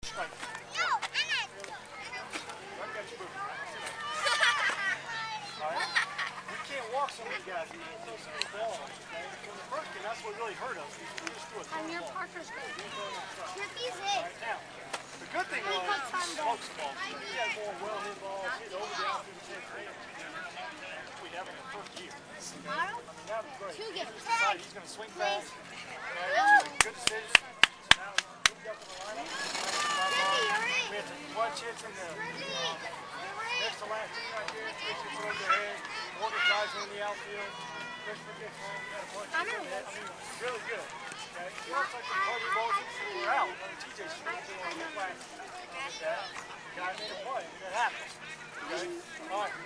Strike. Alright? We can't walk some of these guys. We can't throw some of the balls. Okay? From the first game, that's what really hurt us. We just threw a ton of balls. Parker's good. Alright, now, the good thing was, we smoked some balls. We had more well-hit balls, hit over the outfield, we have in the first year. Tomorrow? That was great. 2 games. He's going to swing fast. Good decision. So now we moved up in the lineup. We had some clutch hits in the next to last team right there. Pitch hits over the head. Morgan drives in the outfield. Christopher gets home. We got a bunch of hits in the head. I mean, really good. Okay? He looks like the party balls were out. I mean, TJ swings in on the flat. Guy made a play. That happens. Okay? All right.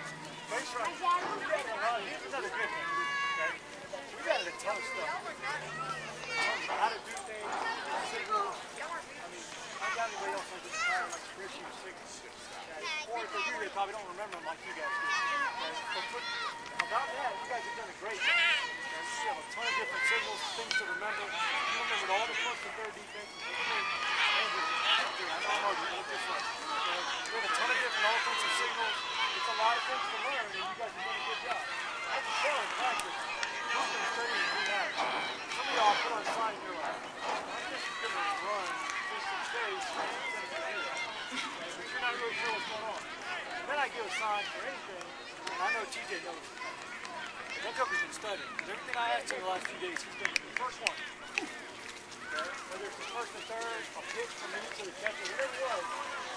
Base run. Here's another good thing. Okay? We got a ton of stuff. How to do things, signals. I mean, I got anybody else like this time, like Richie or Six. Or if they do, they probably don't remember them like you guys do. But about that, you guys have done a great job. You have a ton of different signals, things to remember. You remembered all the first and third defenses. I know you look this way. We have a ton of different offensive signals. It's a lot of things to learn, and you guys have done a good job. I can tell in practice, who's going to study and do that. Some of y'all put on a sign and you're like, I'm just going to run through some space and then it's going to do that. But you're not really sure what's going on. And then I give a sign for anything, and I know TJ knows it. That cover's been studying. Everything I asked him the last few days, he's been the first one. Okay? Whether it's the first and third, a pitch from me to the catcher, whatever it was,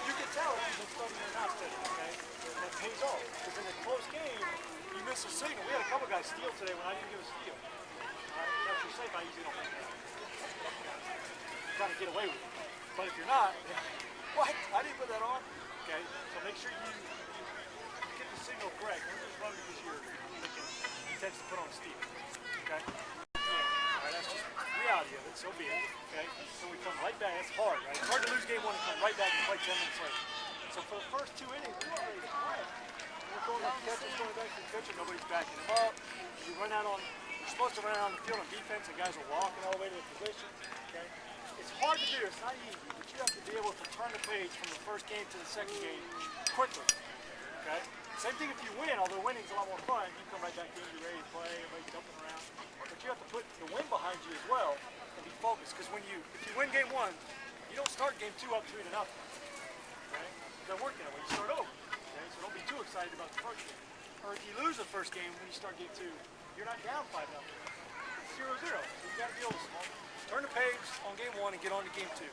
you can tell if he's been studying or not studying, okay? And that pays off. Because in a close game, you miss a signal. We had a couple guys steal today when I didn't give a steal. If you're safe, I usually don't make that. I'm trying to get away with it. But if you're not, what? I didn't put that on. Okay? So make sure you get the signal correct. Don't just run because you're making intention to put on a steal. Okay? Alright, that's just the reality of it. So be it. Okay? So we come right back. It's hard, right? It's hard to lose game 1 and come right back and play 10 minutes later. So for the first 2 innings, we weren't ready to play. We're going back to the catcher, going back to the pitcher. Nobody's backing him up. You run out on. You're supposed to run out on the field on defense, and guys are walking all the way to the position. Okay? It's hard to do. It's not easy, but you have to be able to turn the page from the first game to the second game quickly. Okay? Same thing if you win, although winning's a lot more fun. You come right back in, you're ready to play, everybody's jumping around. But you have to put the win behind you as well and be focused. Because if you win game 1, you don't start game 2 up 3-0. Okay? It doesn't work that way. You start over. Okay? So don't be too excited about the first game. Or if you lose the first game when you start game 2, you're not down 5-0. It's 0-0. So you got to be able to turn the page on game 1 and get on to game 2.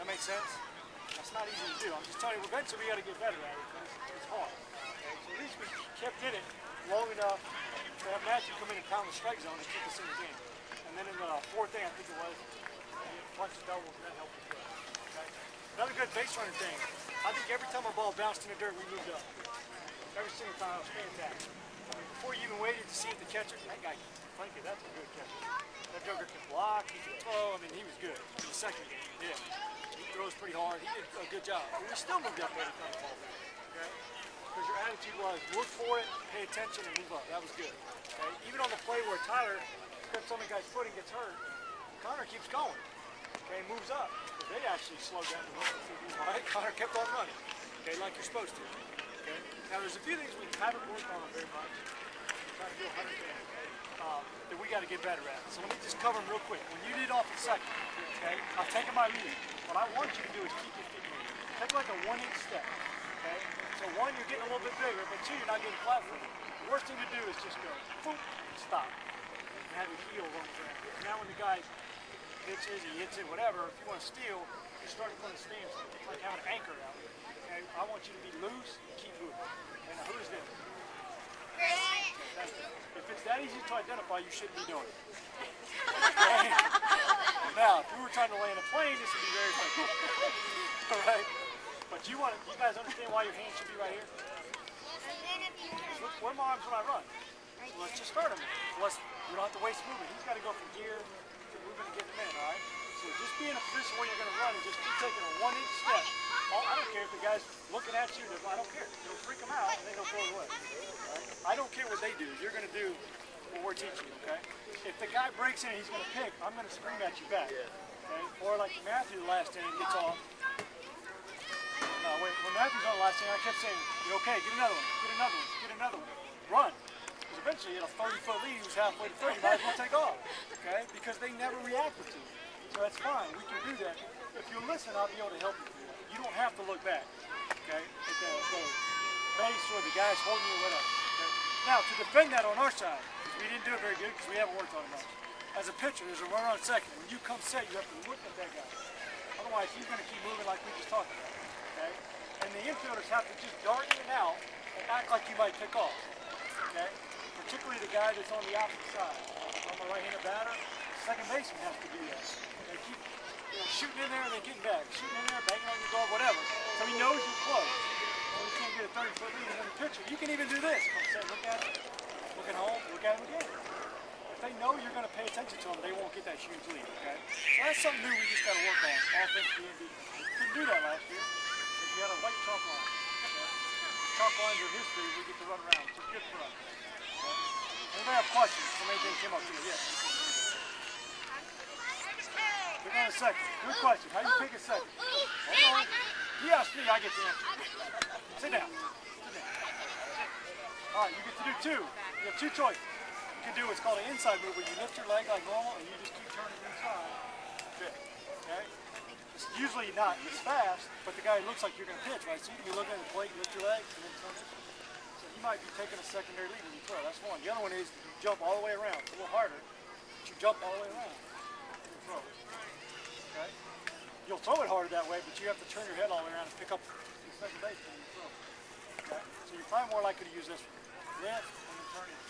That makes sense? That's not easy to do. I'm just telling you, eventually we got to get better at it because it's hard. Okay? So at least we kept in it long enough to have Matthew come in and pound the strike zone and keep us in the game. And then in the 4th thing, I think it was, punches, doubles, and that helped as well. Okay? Another good base running thing. I think every time our ball bounced in the dirt, we moved up. Every single time, it was fantastic. I mean, before you even waited to see if the catcher, that guy, frankly, that's a good catcher. That Joker can block, he can throw. I mean, he was good. In the second game, he did. He throws pretty hard. He did a good job. But we still moved up every time the ball bounced. Okay? Because your attitude was look for it, pay attention, and move up. That was good. Okay? Even on the play where Tyler steps on the guy's foot and gets hurt, Connor keeps going. Okay, moves up. But they actually slowed down the run. All right, Connor kept on running. Okay, like you're supposed to. Okay. Now there's a few things we haven't worked on very much. I'm trying to do 100 that we got to get better at. So let me just cover them real quick. When you lead off at second, okay, I've taken my lead. What I want you to do is keep your feet moving. Take like a 1-inch step. Okay. So 1, you're getting a little bit bigger, but 2, you're not getting flat footed. The worst thing to do is just go, boom, stop, and have your heel on the ground. Now when the guy pitches, he hits it, whatever, if you want to steal, you start to put a stance. It's like having an anchor out. Okay? I want you to be loose and keep moving. Okay, now who's this? If it's that easy to identify, you shouldn't be doing it. Okay? Now, if we were trying to land a plane, this would be very funny. All right? But you guys understand why your hands should be right here? Where are my arms when I run? So let's just start them. We don't have to waste movement. He's got to go from here to moving to get them in, all right? So just be in a position where you're going to run and just keep taking a 1-inch step. I don't care if the guy's looking at you. I don't care. It'll freak them out and then they'll throw it away. Right? I don't care what they do. You're going to do what we're teaching you, okay? If the guy breaks in and he's going to pick, I'm going to scream at you back. Okay? Or like Matthew last inning gets off. when Matthew's on the last thing, I kept saying, "You're okay, get another one, get another one, get another one. Run." Because eventually, at a 30-foot lead, he was halfway to 30, you might as well take off. Okay? Because they never reacted to it. So that's fine. We can do that. If you listen, I'll be able to help you through that. You don't have to look back. Okay? At the base or the guy's holding you or whatever. Okay? Now, to defend that on our side, because we didn't do it very good because we haven't worked on it much. As a pitcher, there's a runner on second. When you come set, you have to look at that guy. Otherwise, he's going to keep moving like we just talked about. Okay? And the infielders have to just dart in and out and act like you might pick off. Okay? Particularly the guy that's on the opposite side. On the right-handed batter, the second baseman has to do that. They keep shooting in there and then getting back. Shooting in there, banging on your glove, whatever. So he knows you're close. So he can't get a 30-foot lead. And then the pitcher, you can even do this. Come set, look at him. Look at home, look at him again. If they know you're going to pay attention to them, they won't get that huge lead, okay? So that's something new we just got to work on. Offense, D, and defense. We couldn't do that last year because we had a white chalk line. Okay? Chalk lines are history. We get to run around. So it's good for us. Okay? Anybody have questions? Somebody came up to me. Yeah. Pick on a second. Good question. How do you pick a second? Hold on. You ask me, I get the answer. Sit down. Sit down. All right, you get to do two. You have two choices. You can do what's called an inside move where you lift your leg like normal and you just keep turning inside. Good. Okay? It's usually not as fast, but the guy looks like you're going to pitch, right? So you look at the plate, lift your leg, and then turn it. So you might be taking a secondary lead when you throw. That's one. The other one is you jump all the way around. It's a little harder, but you jump all the way around and throw. Okay? You'll throw it harder that way, but you have to turn your head all the way around and pick up the second base when you throw. Okay? So you're probably more likely to use this one. Lift and then turn it.